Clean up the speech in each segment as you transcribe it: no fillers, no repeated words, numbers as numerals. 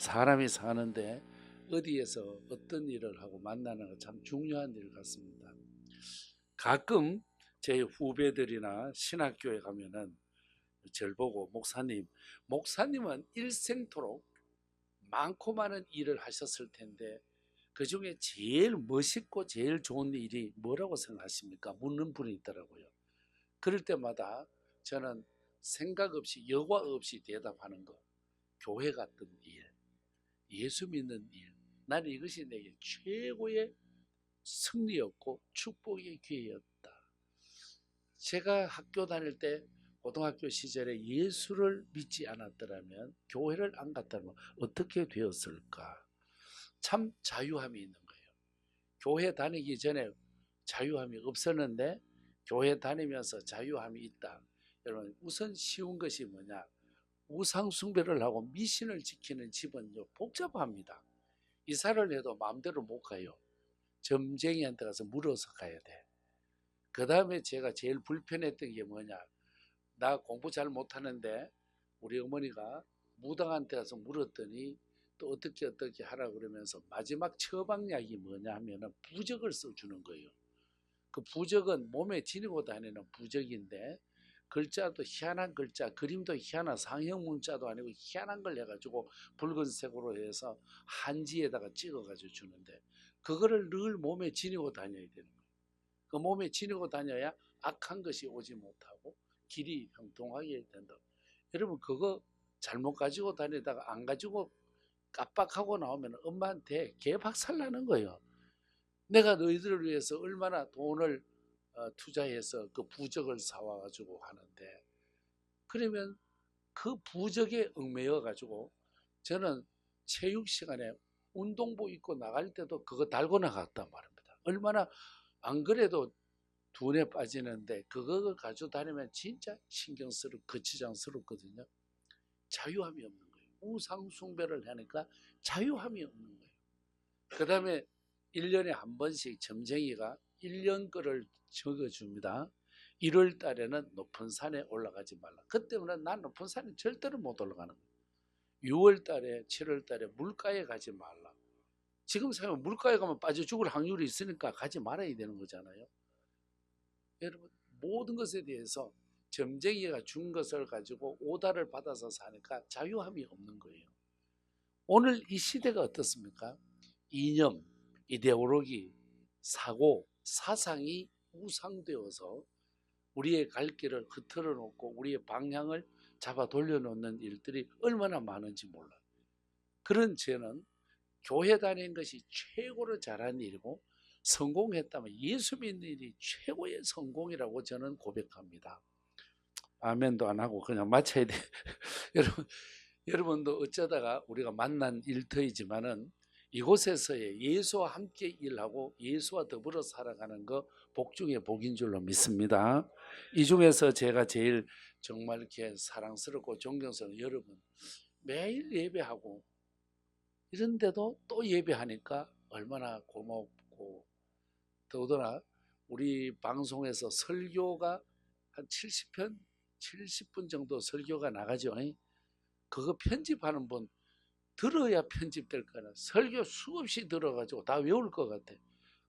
사람이 사는데 어디에서 어떤 일을 하고 만나는 거 참 중요한 일 같습니다. 가끔 제 후배들이나 신학교에 가면은 절 보고 목사님은 일생토록 많고 많은 일을 하셨을 텐데 그 중에 제일 멋있고 제일 좋은 일이 뭐라고 생각하십니까? 묻는 분이 있더라고요. 그럴 때마다 저는 생각 없이 여과 없이 대답하는 거. 교회 같은 일, 예수 믿는 일. 나는 이것이 내게 최고의 승리였고 축복의 기회였다. 제가 학교 다닐 때 고등학교 시절에 예수를 믿지 않았더라면, 교회를 안 갔다면 어떻게 되었을까? 참 자유함이 있는 거예요. 교회 다니기 전에 자유함이 없었는데 교회 다니면서 자유함이 있다. 여러분, 우선 쉬운 것이 뭐냐? 우상 숭배를 하고 미신을 지키는 집은 복잡합니다. 이사를 해도 마음대로 못 가요. 점쟁이한테 가서 물어서 가야 돼. 그 다음에 제가 제일 불편했던 게 뭐냐? 나 공부 잘 못하는데 우리 어머니가 무당한테 가서 물었더니 또 어떻게 하라 그러면서 마지막 처방약이 뭐냐 하면은 부적을 써주는 거예요. 그 부적은 몸에 지니고 다니는 부적인데 글자도 희한한 글자, 그림도 희한한 상형 문자도 아니고 희한한 걸 해가지고 붉은색으로 해서 한지에다가 찍어가지고 주는데 그거를 늘 몸에 지니고 다녀야 되는 거예요. 그 몸에 지니고 다녀야 악한 것이 오지 못하고 길이 형통하게 된다. 여러분, 그거 잘못 가지고 다니다가 안 가지고 깜빡하고 나오면 엄마한테 개박살 나는 거예요. 내가 너희들을 위해서 얼마나 돈을 투자해서 그 부적을 사와 가지고 하는데, 그러면 그 부적에 얽매여 가지고 저는 체육 시간에 운동복 입고 나갈 때도 그거 달고 나갔단 말입니다. 얼마나 안 그래도 둔에 빠지는데 그거 가지고 다니면 진짜 거치장스럽거든요. 자유함이 없는 거예요. 우상 숭배를 하니까 자유함이 없는 거예요. 그 다음에 1년에 한 번씩 점쟁이가 1년 거를 적어줍니다. 1월 달에는 높은 산에 올라가지 말라. 그때문에 난 높은 산에 절대로 못 올라가는 거예요. 6월 달에 7월 달에 물가에 가지 말라. 지금 생각하면 물가에 가면 빠져 죽을 확률이 있으니까 가지 말아야 되는 거잖아요. 여러분, 모든 것에 대해서 점쟁이가 준 것을 가지고 오다를 받아서 사니까 자유함이 없는 거예요. 오늘 이 시대가 어떻습니까? 이념, 이데올로기, 사고, 사상이 우상되어서 우리의 갈 길을 흐트러 놓고 우리의 방향을 잡아 돌려놓는 일들이 얼마나 많은지 몰라요. 그런 저는 교회 다니는 것이 최고로 잘한 일이고 성공했다면 예수 믿는 일이 최고의 성공이라고 저는 고백합니다. 아멘도 안 하고 그냥 마쳐야 돼. 여러분도 어쩌다가 우리가 만난 일터이지만은 이곳에서의 예수와 함께 일하고 예수와 더불어 살아가는 거 복 중에 복인 줄로 믿습니다. 이 중에서 제가 제일 정말 이렇게 사랑스럽고 존경스러운 여러분, 매일 예배하고 이런데도 또 예배하니까 얼마나 고맙고, 더더나 우리 방송에서 설교가 한 70편, 70분 정도 설교가 나가죠. 그거 편집하는 분 들어야 편집될 거라 설교 수없이 들어가지고 다 외울 것 같아.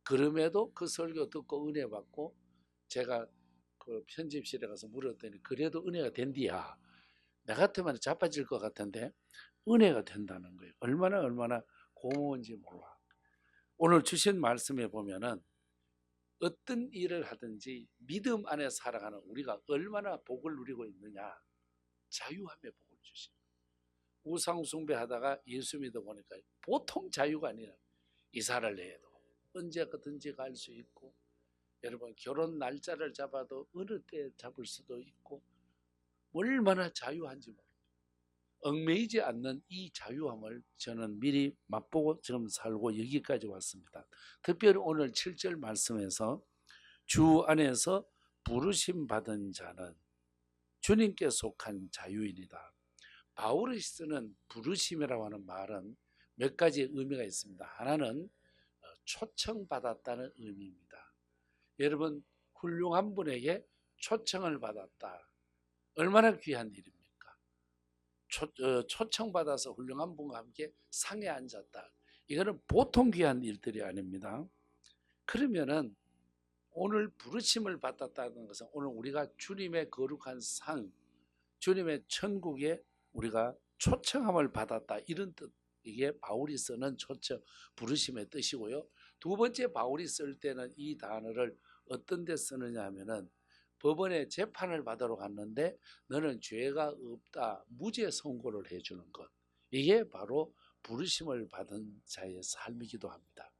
그럼에도 그 설교 듣고 은혜 받고 제가 그 편집실에 가서 물었더니 그래도 은혜가 된디야. 나 같으면 자빠질 것 같은데 은혜가 된다는 거예요. 얼마나 고마운지 몰라. 오늘 주신 말씀에 보면은 어떤 일을 하든지 믿음 안에 살아가는 우리가 얼마나 복을 누리고 있느냐. 자유함의 복을 주신 거예요. 우상 숭배하다가 예수 믿어 보니까 보통 자유가 아니라 이사를 해도 언제든지 갈 수 있고, 여러분 결혼 날짜를 잡아도 어느 때 잡을 수도 있고 얼마나 자유한지 모릅니다. 얽매이지 않는 이 자유함을 저는 미리 맛보고 지금 살고 여기까지 왔습니다. 특별히 오늘 7절 말씀에서 주 안에서 부르심 받은 자는 주님께 속한 자유인이다. 바울이 쓰는 부르심이라고 하는 말은 몇 가지 의미가 있습니다. 하나는 초청받았다는 의미입니다. 여러분, 훌륭한 분에게 초청을 받았다. 얼마나 귀한 일입니까? 초청받아서 훌륭한 분과 함께 상에 앉았다. 이거는 보통 귀한 일들이 아닙니다. 그러면은 오늘 부르심을 받았다는 것은 오늘 우리가 주님의 거룩한 상, 주님의 천국에 우리가 초청함을 받았다, 이런 뜻. 이게 바울이 쓰는 초청, 부르심의 뜻이고요. 두 번째, 바울이 쓸 때는 이 단어를 어떤 데 쓰느냐 하면은 법원에 재판을 받으러 갔는데 너는 죄가 없다, 무죄 선고를 해주는 것. 이게 바로 부르심을 받은 자의 삶이기도 합니다.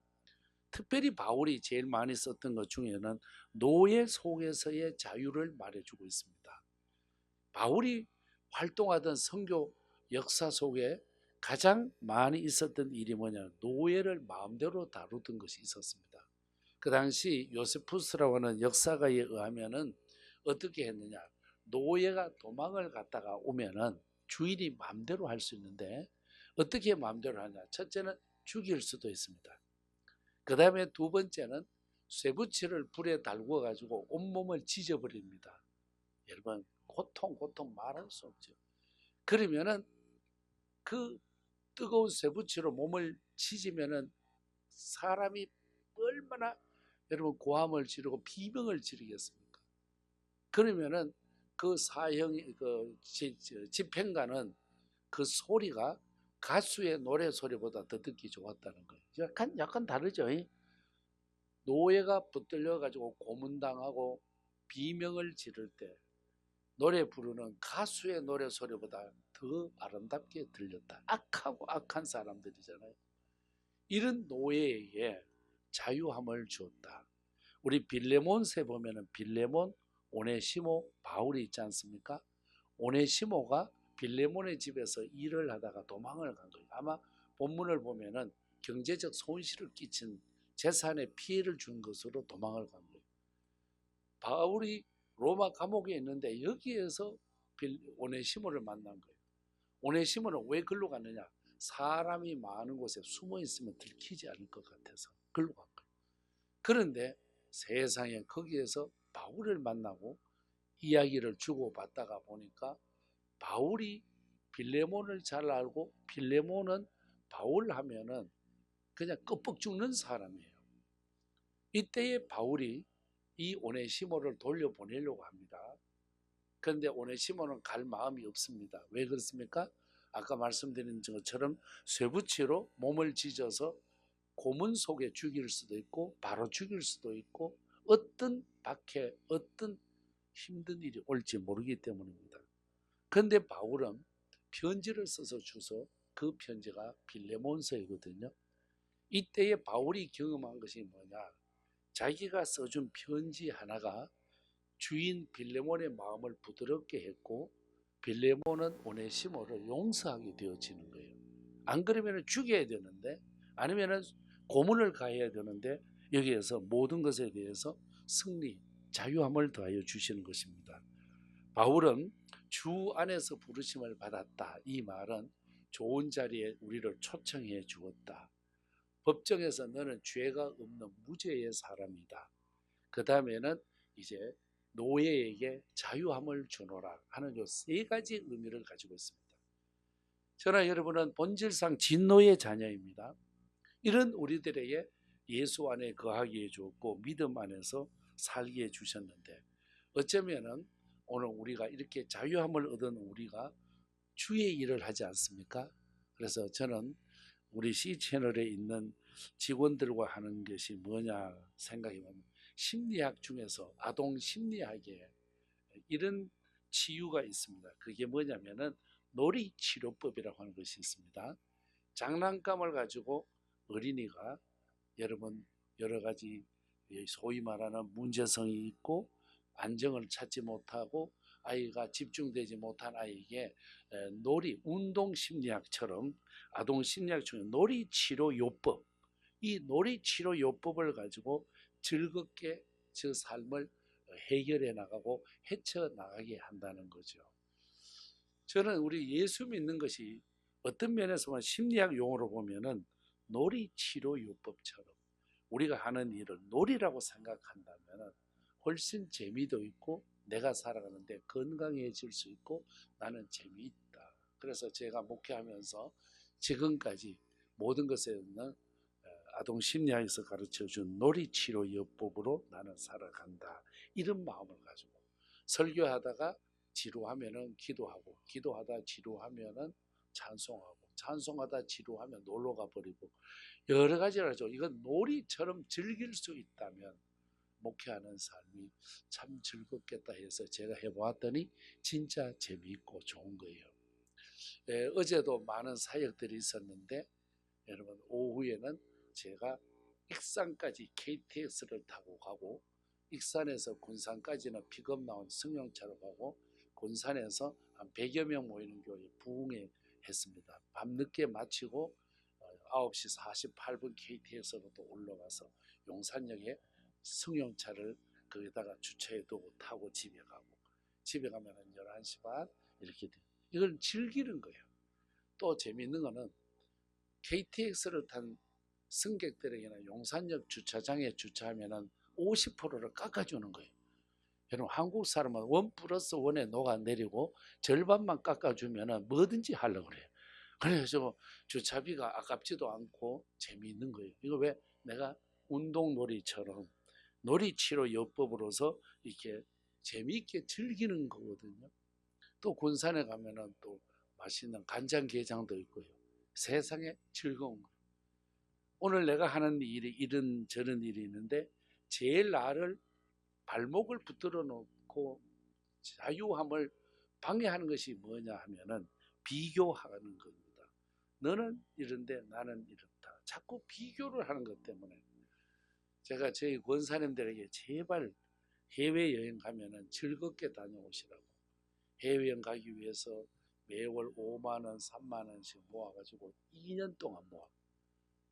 특별히 바울이 제일 많이 썼던 것 중에는 노예 속에서의 자유를 말해주고 있습니다. 바울이 활동하던 선교 역사 속에 가장 많이 있었던 일이 뭐냐, 노예를 마음대로 다루던 것이 있었습니다. 그 당시 요세푸스라고 하는 역사가에 의하면은 어떻게 했느냐, 노예가 도망을 갔다가 오면은 주인이 마음대로 할 수 있는데 어떻게 마음대로 하냐, 첫째는 죽일 수도 있습니다. 그 다음에 두 번째는 쇠붙이를 불에 달구어 가지고 온몸을 지져버립니다. 여러분, 고통 말할 수 없죠. 그러면은 그 뜨거운 쇠붙이로 몸을 지지면은 사람이 얼마나 여러분 고함을 지르고 비명을 지르겠습니까? 그러면은 그 사형이 그 집행관은 그 소리가 가수의 노래 소리보다 더 듣기 좋았다는 거예요. 약간 다르죠. 노예가 붙들려 가지고 고문당하고 비명을 지를 때 노래 부르는 가수의 노래 소리보다 더 아름답게 들렸다. 악하고 악한 사람들이잖아요. 이런 노예에게 자유함을 주었다. 우리 빌레몬서에 보면은 빌레몬, 오네시모, 바울이 있지 않습니까? 오네시모가 빌레몬의 집에서 일을 하다가 도망을 간 거예요. 아마 본문을 보면은 경제적 손실을 끼친, 재산에 피해를 준 것으로 도망을 간 거예요. 바울이 로마 감옥에 있는데 여기에서 오네시모를 만난 거예요. 오네시모는 왜 글로 갔느냐? 사람이 많은 곳에 숨어 있으면 들키지 않을 것 같아서 글로 간 거예요. 그런데 세상에 거기에서 바울을 만나고 이야기를 주고받다가 보니까 바울이 빌레몬을 잘 알고 빌레몬은 바울 하면은 그냥 끄뻑 죽는 사람이에요. 이때에 바울이 이 오네시모를 돌려보내려고 합니다. 그런데 오네시모는 갈 마음이 없습니다. 왜 그렇습니까? 아까 말씀드린 것처럼 쇠붙이로 몸을 찢어서 고문 속에 죽일 수도 있고 바로 죽일 수도 있고 어떤 박해, 어떤 힘든 일이 올지 모르기 때문입니다. 그런데 바울은 편지를 써서 주소, 그 편지가 빌레몬서이거든요. 이때에 바울이 경험한 것이 뭐냐, 자기가 써준 편지 하나가 주인 빌레몬의 마음을 부드럽게 했고 빌레몬은 오네시모를 용서하게 되어지는 거예요. 안 그러면 죽여야 되는데, 아니면 고문을 가해야 되는데 여기에서 모든 것에 대해서 승리, 자유함을 더하여 주시는 것입니다. 바울은 주 안에서 부르심을 받았다, 이 말은 좋은 자리에 우리를 초청해 주었다. 법정에서 너는 죄가 없는 무죄의 사람이다. 그 다음에는 이제 노예에게 자유함을 주노라 하는 이 세 가지 의미를 가지고 있습니다. 저나 여러분은 본질상 진노의 자녀입니다. 이런 우리들에게 예수 안에 거하게 해주었고 믿음 안에서 살게 해주셨는데, 어쩌면은 오늘 우리가 이렇게 자유함을 얻은 우리가 주의 일을 하지 않습니까? 그래서 저는 우리 C채널에 있는 직원들과 하는 것이 뭐냐 생각해보면, 심리학 중에서 아동 심리학에 이런 치유가 있습니다. 그게 뭐냐면은 놀이치료법이라고 하는 것이 있습니다. 장난감을 가지고 어린이가 여러분 여러 가지 소위 말하는 문제성이 있고 안정을 찾지 못하고 아이가 집중되지 못한 아이에게 놀이, 운동심리학처럼 아동심리학 중에 놀이치료요법, 이 놀이치료요법을 가지고 즐겁게 저 삶을 해결해 나가고 헤쳐나가게 한다는 거죠. 저는 우리 예수 믿는 것이 어떤 면에서 보면 심리학 용어로 보면은 놀이치료요법처럼 우리가 하는 일을 놀이라고 생각한다면 훨씬 재미도 있고 내가 살아가는데 건강해질 수 있고 나는 재미있다. 그래서 제가 목회하면서 지금까지 모든 것에는 아동 심리학에서 가르쳐준 놀이치료요법으로 나는 살아간다. 이런 마음을 가지고 설교하다가 지루하면은 기도하고, 기도하다 지루하면은 찬송하고, 찬송하다 지루하면 놀러가 버리고, 여러 가지를 하죠. 이건 놀이처럼 즐길 수 있다면 목회하는 삶이 참 즐겁겠다 해서 제가 해보았더니 진짜 재미있고 좋은 거예요. 어제도 많은 사역들이 있었는데 여러분 오후에는 제가 익산까지 KTX를 타고 가고, 익산에서 군산까지는 픽업 나온 승용차로 가고, 군산에서 한 100여 명 모이는 교회 부흥회 했습니다. 밤늦게 마치고 9시 48분 KTX로 또 올라가서 용산역에 승용차를 거기다가 주차해 두고 타고 집에 가고, 집에 가면 11시 반 이렇게 돼요. 이걸 즐기는 거예요. 또 재미있는 거는 KTX를 탄 승객들에게는 용산역 주차장에 주차하면 50%를 깎아주는 거예요. 여러분 한국 사람은 1+1에 녹아내리고 절반만 깎아주면 뭐든지 하려고 그래요. 그래서 주차비가 아깝지도 않고 재미있는 거예요. 이거 왜 내가 운동놀이처럼 놀이치료 요법으로서 이렇게 재미있게 즐기는 거거든요. 또 군산에 가면은 또 맛있는 간장게장도 있고요. 세상에 즐거운 거예요. 오늘 내가 하는 일이 이런 저런 일이 있는데 제일 나를 발목을 붙들어 놓고 자유함을 방해하는 것이 뭐냐 하면은 비교하는 겁니다. 너는 이런데 나는 이렇다. 자꾸 비교를 하는 것 때문에 제가 저희 권사님들에게 제발 해외여행 가면은 즐겁게 다녀오시라고, 해외여행 가기 위해서 매월 5만 원, 3만 원씩 모아가지고 2년 동안 모아.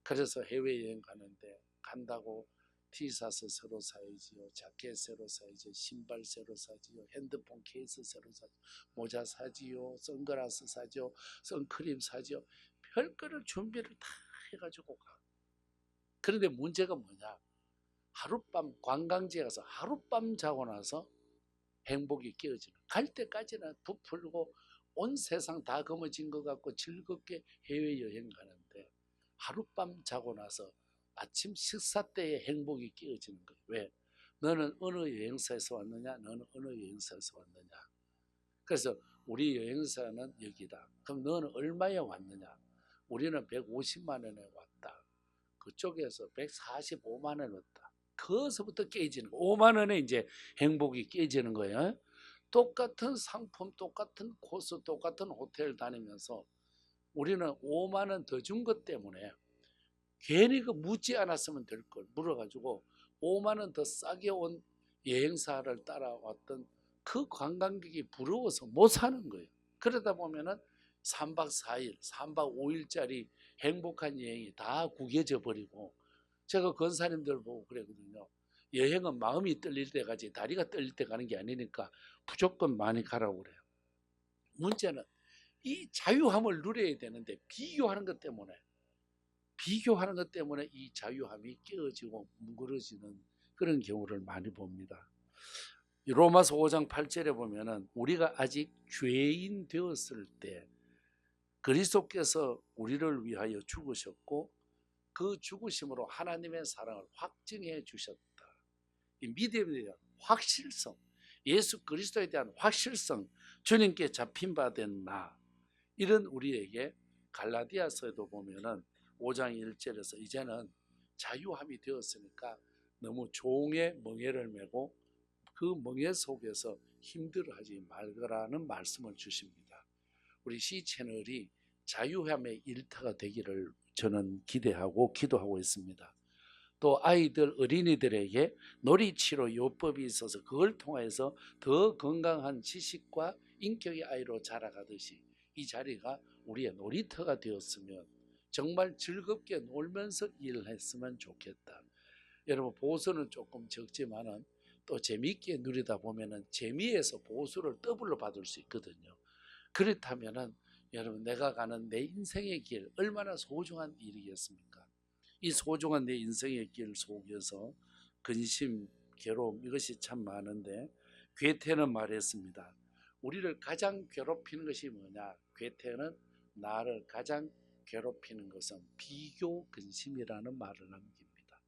그래서 해외여행 가는데 간다고 티셔츠 새로 사야지요, 자켓 새로 사야지요, 신발 새로 사지요, 핸드폰 케이스 새로 사지요, 모자 사지요, 선글라스 사지요, 선크림 사지요. 별거를 준비를 다 해가지고 가. 그런데 문제가 뭐냐? 하룻밤 관광지에 가서 하룻밤 자고 나서 행복이 깨어지는, 갈 때까지는 부풀고 온 세상 다 거머쥔 것 같고 즐겁게 해외여행 가는데 하룻밤 자고 나서 아침 식사 때에 행복이 깨어지는 거예요. 왜? 너는 어느 여행사에서 왔느냐? 너는 어느 여행사에서 왔느냐? 그래서 우리 여행사는 여기다. 그럼 너는 얼마에 왔느냐? 우리는 150만 원에 왔다. 그쪽에서 145만 원 왔다. 거기서부터 깨지는 거. 5만 원에 이제 행복이 깨지는 거예요. 똑같은 상품, 똑같은 코스, 똑같은 호텔 다니면서 우리는 5만 원 더 준 것 때문에 괜히 그 묻지 않았으면 될 걸 물어가지고 5만 원 더 싸게 온 여행사를 따라왔던 그 관광객이 부러워서 못 사는 거예요. 그러다 보면은 3박 4일, 3박 5일짜리 행복한 여행이 다 구겨져 버리고, 제가 권사님들 보고 그랬거든요. 여행은 마음이 떨릴 때 가지 다리가 떨릴 때 가는 게 아니니까 무조건 많이 가라고 그래요. 문제는 이 자유함을 누려야 되는데 비교하는 것 때문에 이 자유함이 깨어지고 뭉그러지는 그런 경우를 많이 봅니다. 로마서 5장 8절에 보면은 우리가 아직 죄인 되었을 때 그리스도께서 우리를 위하여 죽으셨고 그 죽으심으로 하나님의 사랑을 확증해 주셨다. 이 믿음에 대한 확실성, 예수 그리스도에 대한 확실성, 주님께 잡힌 바 된 나, 이런 우리에게 갈라디아서에도 보면은 5장 1절에서 이제는 자유함이 되었으니까 너무 종의 멍에를 메고 그 멍에 속에서 힘들어하지 말거라는 말씀을 주십니다. 우리 C채널이 자유함의 일터가 되기를 저는 기대하고 기도하고 있습니다. 또 아이들, 어린이들에게 놀이치료 요법이 있어서 그걸 통해서 더 건강한 지식과 인격의 아이로 자라가듯이 이 자리가 우리의 놀이터가 되었으면 정말 즐겁게 놀면서 일을 했으면 좋겠다. 여러분 보수는 조금 적지만은 또 재미있게 누리다 보면은 재미에서 보수를 더블로 받을 수 있거든요. 그렇다면은 여러분 내가 가는 내 인생의 길 얼마나 소중한 일이겠습니까? 이 소중한 내 인생의 길 속에서 근심, 괴로움 이것이 참 많은데 괴테는 말했습니다. 우리를 가장 괴롭히는 것이 뭐냐? 괴테는 나를 가장 괴롭히는 것은 비교 근심이라는 말을 남깁니다.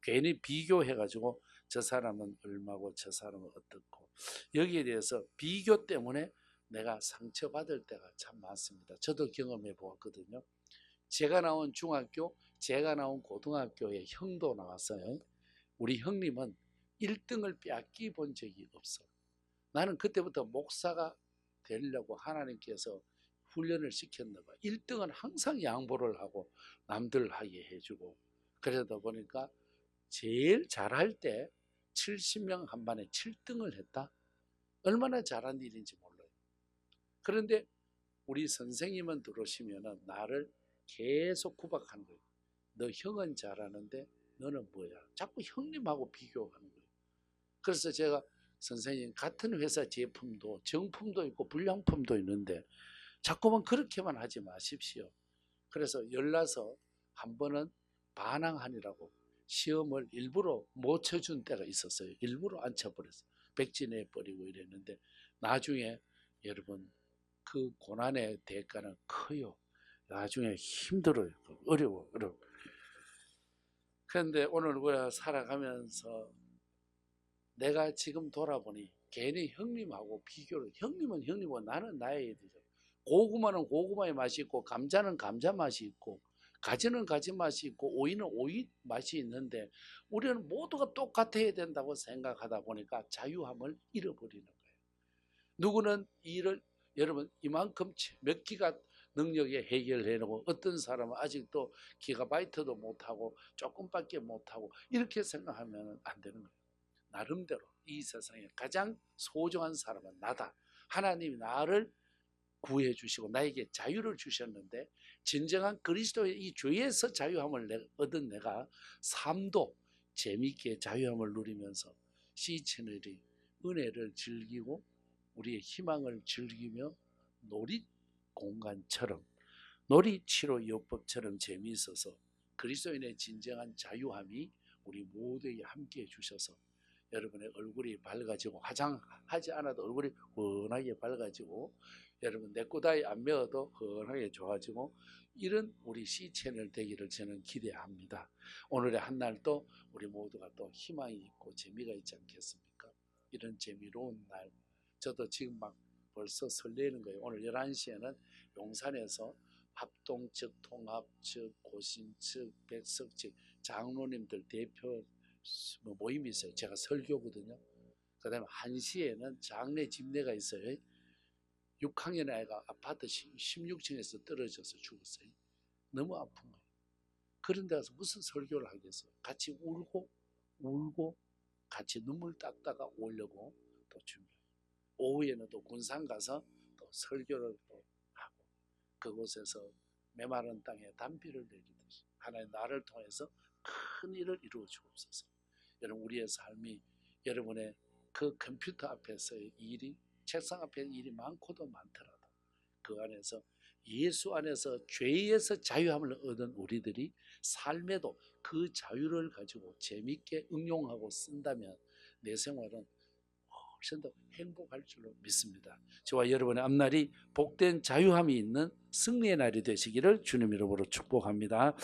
괜히 비교해가지고 저 사람은 얼마고 저 사람은 어떻고, 여기에 대해서 비교 때문에 내가 상처받을 때가 참 많습니다. 저도 경험해 보았거든요. 제가 나온 중학교, 제가 나온 고등학교에 형도 나왔어요. 우리 형님은 1등을 빼앗기 본 적이 없어. 나는 그때부터 목사가 되려고 하나님께서 훈련을 시켰나 봐. 1등은 항상 양보를 하고 남들 하게 해주고, 그러다 보니까 제일 잘할 때 70명 한 반에 7등을 했다. 얼마나 잘한 일인지 몰라요. 그런데 우리 선생님은 들어오시면은 나를 계속 구박하는 거예요. 너 형은 잘하는데 너는 뭐야? 자꾸 형님하고 비교하는 거예요. 그래서 제가 선생님, 같은 회사 제품도 정품도 있고 불량품도 있는데 자꾸만 그렇게만 하지 마십시오. 그래서 열나서 한 번은 반항하니라고 시험을 일부러 못 쳐준 때가 있었어요. 일부러 안 쳐버렸어요. 백지내버리고 이랬는데 나중에 여러분 그 고난의 대가는 커요. 나중에 힘들어요. 어려워. 그런데 오늘 우리가 살아가면서 내가 지금 돌아보니 괜히 형님하고 비교를, 형님은 형님이고 나는 나의 애들이죠. 고구마는 고구마의 맛이 있고 감자는 감자 맛이 있고 가지는 가지 맛이 있고 오이는 오이 맛이 있는데 우리는 모두가 똑같아야 된다고 생각하다 보니까 자유함을 잃어버리는 거예요. 누구는 일을 여러분 이만큼 몇 기가 능력에 해결해내고 어떤 사람은 아직도 기가바이트도 못하고 조금밖에 못하고 이렇게 생각하면 안 되는 거예요. 나름대로 이 세상에 가장 소중한 사람은 나다. 하나님이 나를 구해 주시고 나에게 자유를 주셨는데 진정한 그리스도의 이 죄에서 자유함을 얻은 내가 삶도 재미있게 자유함을 누리면서 C채널이 은혜를 즐기고 우리의 희망을 즐기며 놀이 공간처럼 놀이치료 요법처럼 재미있어서 그리스도인의 진정한 자유함이 우리 모두에게 함께해 주셔서 여러분의 얼굴이 밝아지고 화장하지 않아도 얼굴이 훤하게 밝아지고 여러분 내꾸다이 안 메어도 훤하게 좋아지고 이런 우리 C채널 되기를 저는 기대합니다. 오늘의 한 날도 우리 모두가 또 희망이 있고 재미가 있지 않겠습니까? 이런 재미로운 날 저도 지금 막 벌써 설레는 거예요. 오늘 11시에는 용산에서 합동 측, 통합 측, 고신 측, 백석 측 장로님들 대표 모임이 있어요. 제가 설교거든요. 그 다음에 1시에는 장례 집례가 있어요. 6학년 아이가 아파트 16층에서 떨어져서 죽었어요. 너무 아픈 거예요. 그런 데 가서 무슨 설교를 하겠어요. 같이 울고 같이 눈물 닦다가 오려고 또 준비해요. 오후에는 또 군산 가서 또 설교를 또 하고 그곳에서 메마른 땅에 단비를 내리듯이 하나님 나를 통해서 큰 일을 이루어 주옵소서. 여러분 우리의 삶이 여러분의 그 컴퓨터 앞에서의 일이 책상 앞에 일이 많고도 많더라도 그 안에서 예수 안에서 죄에서 자유함을 얻은 우리들이 삶에도 그 자유를 가지고 재미있게 응용하고 쓴다면 내 생활은 훨씬 더 행복할 줄로 믿습니다. 저와 여러분의 앞날이 복된 자유함이 있는 승리의 날이 되시기를 주님 이름으로 축복합니다.